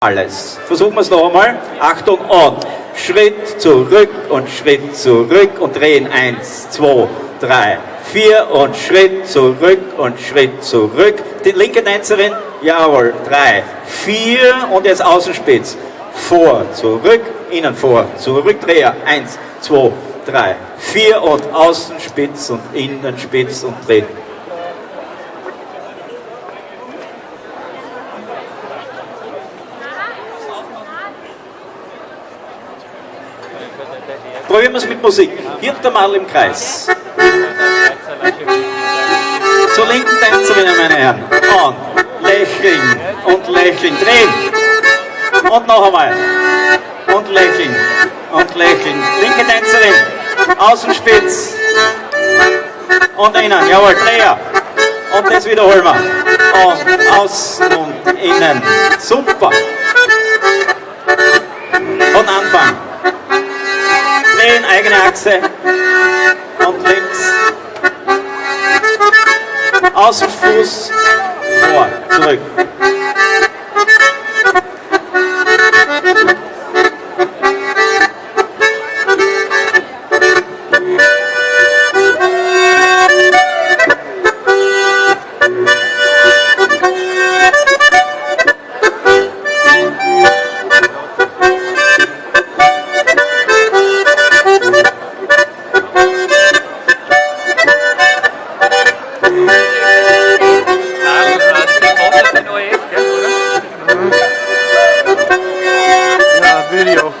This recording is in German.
Alles. Versuchen wir es noch einmal. Achtung, und Schritt zurück und drehen. 1, 2, 3, 4 und Schritt zurück. Die linke Tänzerin, jawohl, 3, 4 und jetzt Außenspitz. Vor, zurück, innen vor, zurückdreher. 1, 2, 3, 4 und Außenspitz und Innenspitz und drehen. Probieren wir es mit Musik. Hintermal im Kreis. Zur linken Tänzerin, meine Herren. Und lächeln. Drehen. Und noch einmal. Und lächeln. Linke Tänzerin. Außenspitz. Und innen. Jawohl, Dreher. Und das wiederholen wir. Und außen und innen. Super. Und Anfang. Drehen, eigene Achse und links, Außenfuß, vor, zurück. Video.